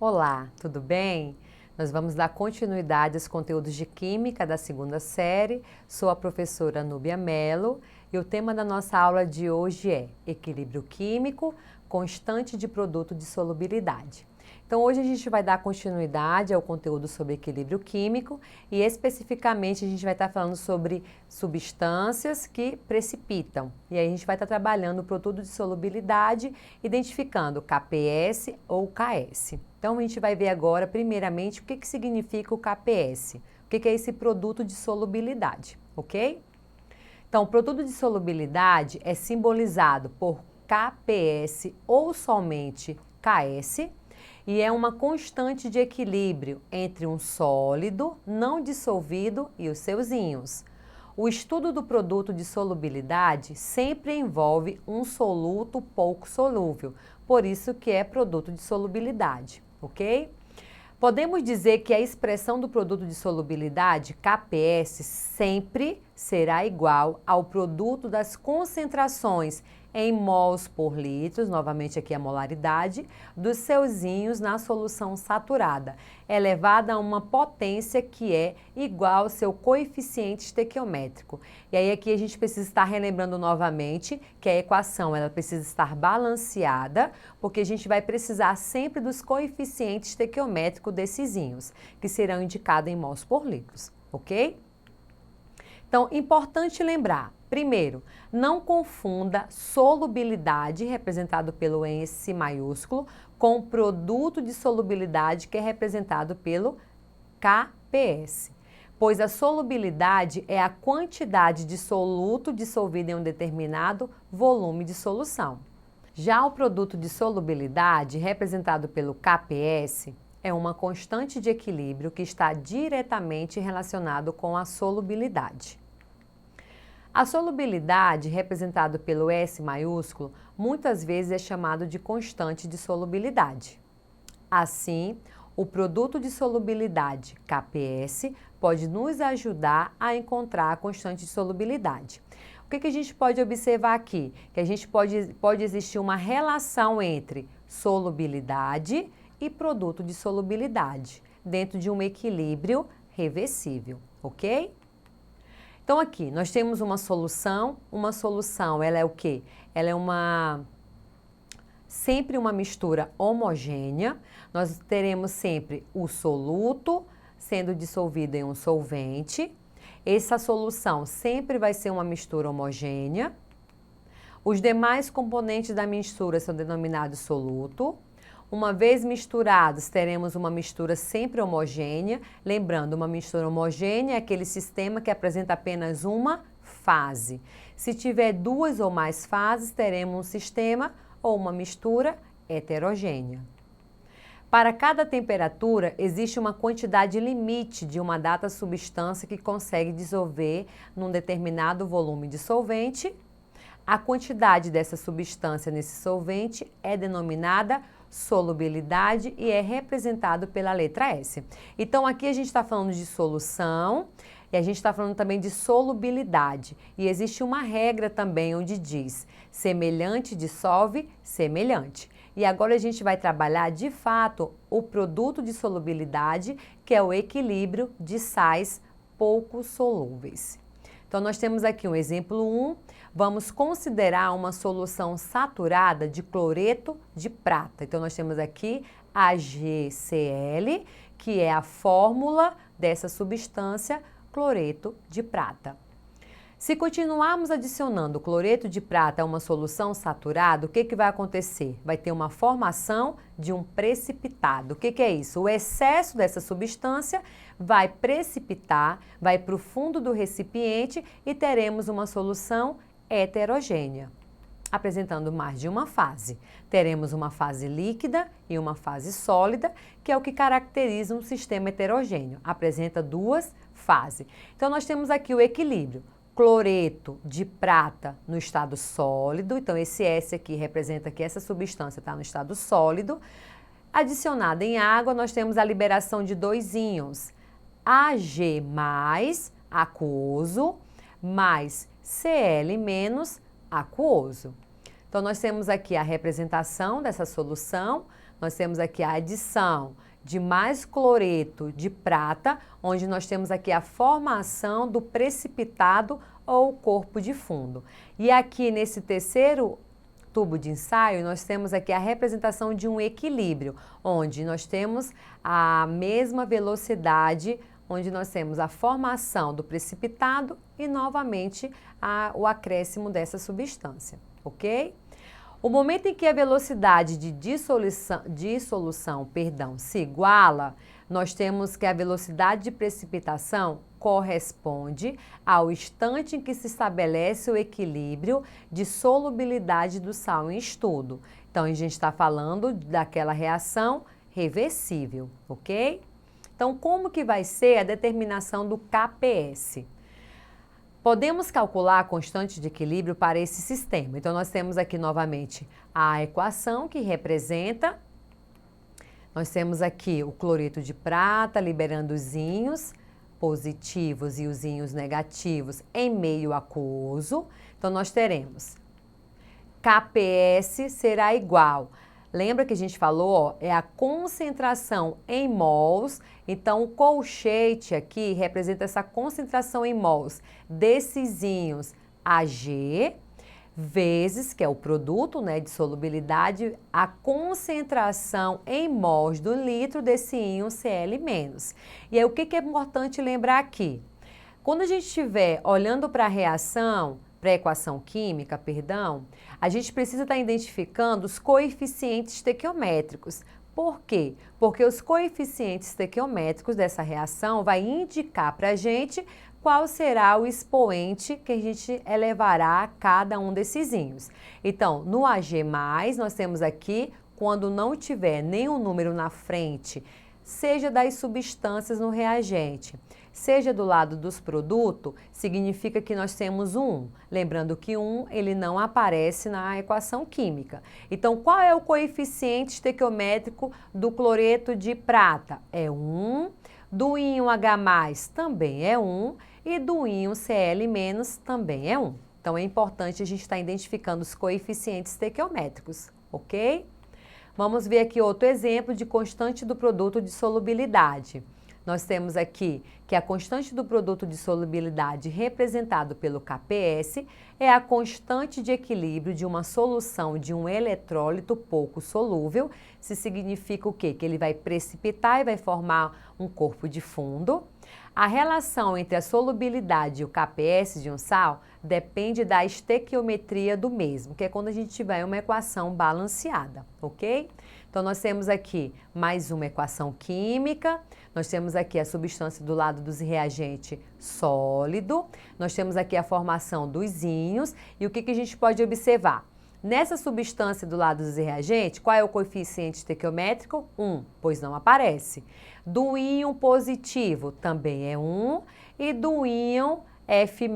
Olá, tudo bem? Nós vamos dar continuidade aos conteúdos de Química da segunda série. Sou a professora Núbia Mello e o tema da nossa aula de hoje é Equilíbrio Químico, Constante de Produto de Solubilidade. Então hoje a gente vai dar continuidade ao conteúdo sobre equilíbrio químico e especificamente a gente vai estar falando sobre substâncias que precipitam. E aí a gente vai estar trabalhando o produto de solubilidade, identificando KPS ou KS. Então a gente vai ver agora primeiramente o que significa o KPS. O que é esse produto de solubilidade, ok? Então o produto de solubilidade é simbolizado por KPS ou somente KS, e é uma constante de equilíbrio entre um sólido não dissolvido e os seus íons. O estudo do produto de solubilidade sempre envolve um soluto pouco solúvel, por isso que é produto de solubilidade, ok? Podemos dizer que a expressão do produto de solubilidade, KPS, sempre será igual ao produto das concentrações em mols por litro, novamente aqui a molaridade, dos seus íons na solução saturada, elevada a uma potência que é igual ao seu coeficiente estequiométrico. E aí aqui a gente precisa estar relembrando novamente que a equação ela precisa estar balanceada, porque a gente vai precisar sempre dos coeficientes estequiométricos desses íons, que serão indicados em mols por litro, ok? Então, importante lembrar, primeiro, não confunda solubilidade, representado pelo S maiúsculo, com produto de solubilidade, que é representado pelo KPS. Pois a solubilidade é a quantidade de soluto dissolvido em um determinado volume de solução. Já o produto de solubilidade, representado pelo KPS, é uma constante de equilíbrio que está diretamente relacionado com a solubilidade. A solubilidade, representada pelo S maiúsculo, muitas vezes é chamado de constante de solubilidade. Assim, o produto de solubilidade, KPS, pode nos ajudar a encontrar a constante de solubilidade. O que a gente pode observar aqui? Que a gente pode existir uma relação entre solubilidade e produto de solubilidade, dentro de um equilíbrio reversível, ok? Então aqui, nós temos uma solução ela é o quê? Ela é sempre uma mistura homogênea, nós teremos sempre o soluto sendo dissolvido em um solvente, essa solução sempre vai ser uma mistura homogênea, os demais componentes da mistura são denominados soluto. Uma vez misturados, teremos uma mistura sempre homogênea. Lembrando, uma mistura homogênea é aquele sistema que apresenta apenas uma fase. Se tiver duas ou mais fases, teremos um sistema ou uma mistura heterogênea. Para cada temperatura, existe uma quantidade limite de uma dada substância que consegue dissolver num determinado volume de solvente. A quantidade dessa substância nesse solvente é denominada solubilidade e é representado pela letra S. Então aqui a gente está falando de solução e a gente está falando também de solubilidade. E existe uma regra também onde diz semelhante dissolve semelhante. E agora a gente vai trabalhar de fato o produto de solubilidade, que é o equilíbrio de sais pouco solúveis. Então nós temos aqui um exemplo 1, vamos considerar uma solução saturada de cloreto de prata. Então nós temos aqui AgCl, que é a fórmula dessa substância cloreto de prata. Se continuarmos adicionando cloreto de prata a uma solução saturada, o que vai acontecer? Vai ter uma formação de um precipitado. O que é isso? O excesso dessa substância vai precipitar, vai para o fundo do recipiente e teremos uma solução heterogênea, apresentando mais de uma fase. Teremos uma fase líquida e uma fase sólida, que é o que caracteriza um sistema heterogêneo. Apresenta duas fases. Então nós temos aqui o equilíbrio. Cloreto de prata no estado sólido, então esse S aqui representa que essa substância está no estado sólido. Adicionada em água, nós temos a liberação de dois íons, Ag+, aquoso, mais Cl- aquoso. Então nós temos aqui a representação dessa solução. nós temos aqui a adição de mais cloreto de prata, onde nós temos aqui a formação do precipitado ou corpo de fundo. E aqui nesse terceiro tubo de ensaio, nós temos aqui a representação de um equilíbrio, onde nós temos a mesma velocidade, onde nós temos a formação do precipitado e novamente o acréscimo dessa substância, ok? O momento em que a velocidade de dissolução, se iguala, nós temos que a velocidade de precipitação corresponde ao instante em que se estabelece o equilíbrio de solubilidade do sal em estudo. Então, a gente está falando daquela reação reversível, ok? Então, como que vai ser a determinação do KPS? Podemos calcular a constante de equilíbrio para esse sistema. Então, nós temos aqui novamente a equação que representa. Nós temos aqui o cloreto de prata liberando os íons positivos e os íons negativos em meio aquoso. Então, nós teremos KPS será igual. Lembra que a gente falou, ó, é a concentração em mols. Então, o colchete aqui representa essa concentração em mols desses íons Ag, vezes, que é o produto, né, de solubilidade, a concentração em mols do litro desse íon Cl-. E aí, o que é importante lembrar aqui? Quando a gente estiver olhando para a reação, para a equação química, perdão, a gente precisa estar identificando os coeficientes estequiométricos. Por quê? Porque os coeficientes estequiométricos dessa reação vai indicar para a gente qual será o expoente que a gente elevará a cada um desses íons. Então, no Ag+, nós temos aqui, quando não tiver nenhum número na frente, seja das substâncias no reagente, seja do lado dos produtos, significa que nós temos um 1. Lembrando que 1 ele não aparece na equação química. Então, qual é o coeficiente estequiométrico do cloreto de prata? É 1. Do íon H+, também é 1. E do íon Cl- também é 1. Então, é importante a gente estar identificando os coeficientes estequiométricos, ok? Vamos ver aqui outro exemplo de constante do produto de solubilidade. Nós temos aqui que a constante do produto de solubilidade representado pelo KPS é a constante de equilíbrio de uma solução de um eletrólito pouco solúvel. Isso significa o quê? Que ele vai precipitar e vai formar um corpo de fundo. A relação entre a solubilidade e o KPS de um sal depende da estequiometria do mesmo, que é quando a gente tiver uma equação balanceada, ok? Então, nós temos aqui mais uma equação química, nós temos aqui a substância do lado dos reagentes sólido, nós temos aqui a formação dos íons e o que a gente pode observar? Nessa substância do lado dos reagentes, qual é o coeficiente estequiométrico? 1, pois não aparece. Do íon positivo também é 1 e do íon F-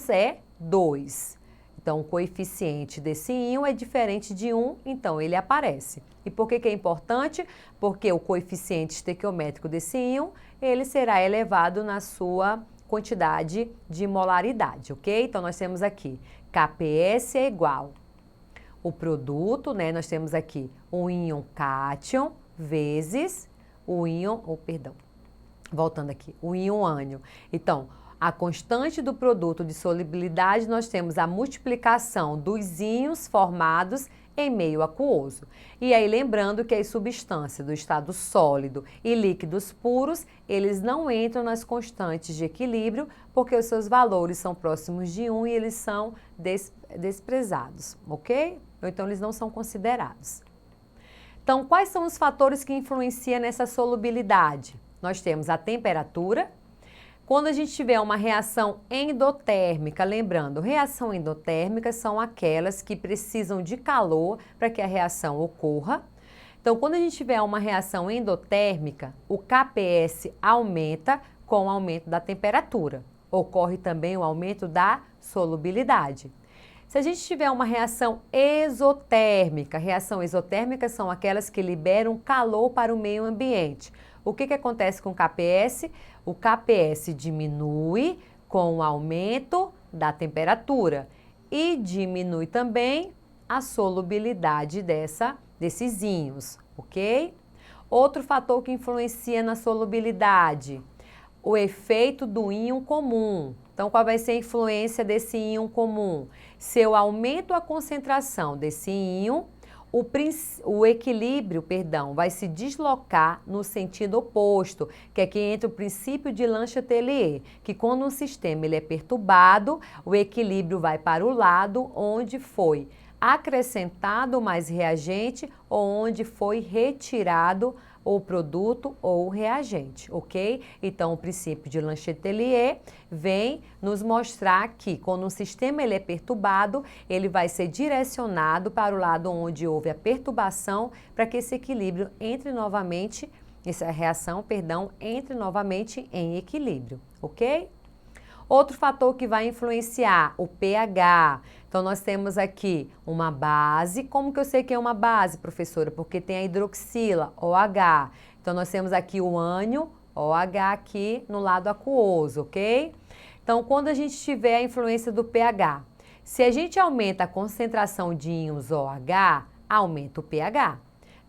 é 2. Então, o coeficiente desse íon é diferente de 1, então ele aparece. E por que é importante? Porque o coeficiente estequiométrico desse íon, ele será elevado na sua quantidade de molaridade, ok? Então, nós temos aqui KPS é igual o produto, né? Nós temos aqui o íon cátion vezes o íon, voltando aqui, o íon ânion. Então, a constante do produto de solubilidade, nós temos a multiplicação dos íons formados em meio aquoso. E aí, lembrando que as substâncias do estado sólido e líquidos puros, eles não entram nas constantes de equilíbrio, porque os seus valores são próximos de 1 e eles são desprezados, ok? Ou então, eles não são considerados. Então, quais são os fatores que influenciam nessa solubilidade? Nós temos a temperatura. Quando a gente tiver uma reação endotérmica, lembrando, reação endotérmica são aquelas que precisam de calor para que a reação ocorra. Então, quando a gente tiver uma reação endotérmica, o KPS aumenta com o aumento da temperatura. Ocorre também o aumento da solubilidade. Se a gente tiver uma reação exotérmica são aquelas que liberam calor para o meio ambiente. O que acontece com o KPS? O KPS diminui com o aumento da temperatura e diminui também a solubilidade desses íons, ok? Outro fator que influencia na solubilidade, o efeito do íon comum. Então, qual vai ser a influência desse íon comum? Se eu aumento a concentração desse íon, o equilíbrio, vai se deslocar no sentido oposto, que é que entra o princípio de Le Chatelier, que quando um sistema ele é perturbado, o equilíbrio vai para o lado onde foi acrescentado mais reagente ou onde foi retirado o produto ou o reagente, ok? Então, o princípio de Le Chatelier vem nos mostrar que quando um sistema ele é perturbado, ele vai ser direcionado para o lado onde houve a perturbação para que esse equilíbrio entre novamente, essa reação, entre novamente em equilíbrio, ok? Outro fator que vai influenciar, o pH. Então, nós temos aqui uma base. Como que eu sei que é uma base, professora? Porque tem a hidroxila, OH. Então, nós temos aqui o ânion, OH aqui no lado aquoso, ok? Então, quando a gente tiver a influência do pH, se a gente aumenta a concentração de íons OH, aumenta o pH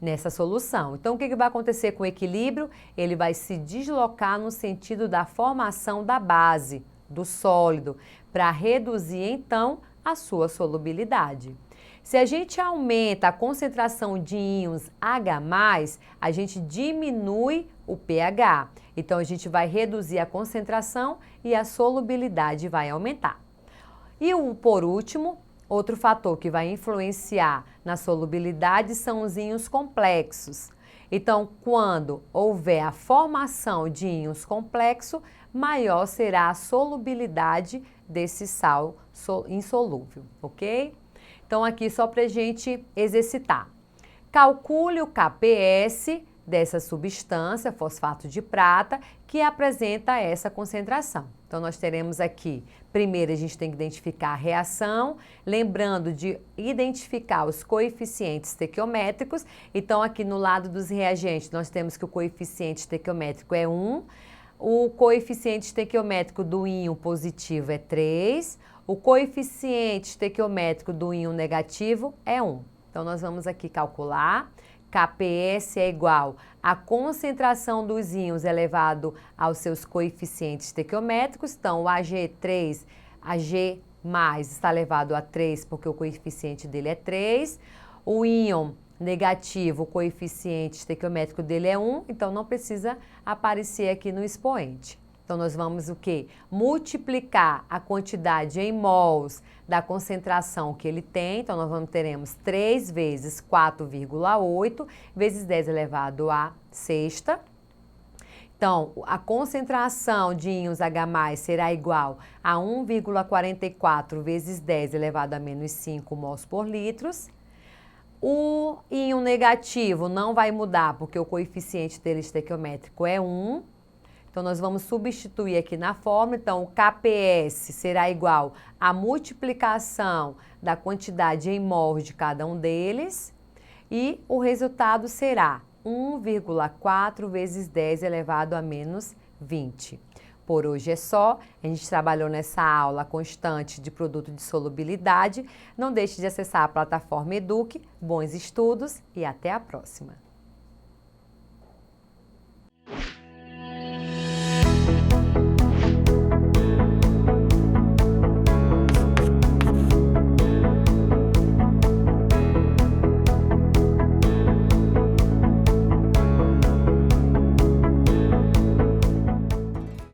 nessa solução. Então, o que vai acontecer com o equilíbrio? Ele vai se deslocar no sentido da formação da base do sólido, para reduzir, então, a sua solubilidade. Se a gente aumenta a concentração de íons H+, a gente diminui o pH. Então, a gente vai reduzir a concentração e a solubilidade vai aumentar. E por último, outro fator que vai influenciar na solubilidade são os íons complexos. Então, quando houver a formação de íons complexos, maior será a solubilidade desse sal insolúvel, ok? Então, aqui só para a gente exercitar. Calcule o KPS dessa substância, fosfato de prata, que apresenta essa concentração. Então, nós teremos aqui, primeiro a gente tem que identificar a reação, lembrando de identificar os coeficientes estequiométricos. Então, aqui no lado dos reagentes, nós temos que o coeficiente estequiométrico é 1, o coeficiente estequiométrico do íon positivo é 3, o coeficiente estequiométrico do íon negativo é 1. Então, nós vamos aqui calcular. KPS é igual à concentração dos íons elevado aos seus coeficientes estequiométricos. Então, o Ag3, Ag+ está elevado a 3 porque o coeficiente dele é 3. O íon negativo, o coeficiente estequiométrico dele é 1, então não precisa aparecer aqui no expoente. Então, nós vamos o quê? Multiplicar a quantidade em mols da concentração que ele tem. Então, nós teremos 3 vezes 4,8 vezes 10 elevado à sexta. Então, a concentração de íons H+ será igual a 1,44 vezes 10 elevado a menos 5 mols por litro. O íon negativo não vai mudar, porque o coeficiente dele estequiométrico é 1. Então, nós vamos substituir aqui na fórmula. Então, o KPS será igual à multiplicação da quantidade em mols de cada um deles. E o resultado será 1,4 vezes 10 elevado a menos 20. Por hoje é só. A gente trabalhou nessa aula constante de produto de solubilidade. Não deixe de acessar a plataforma Eduque. Bons estudos e até a próxima!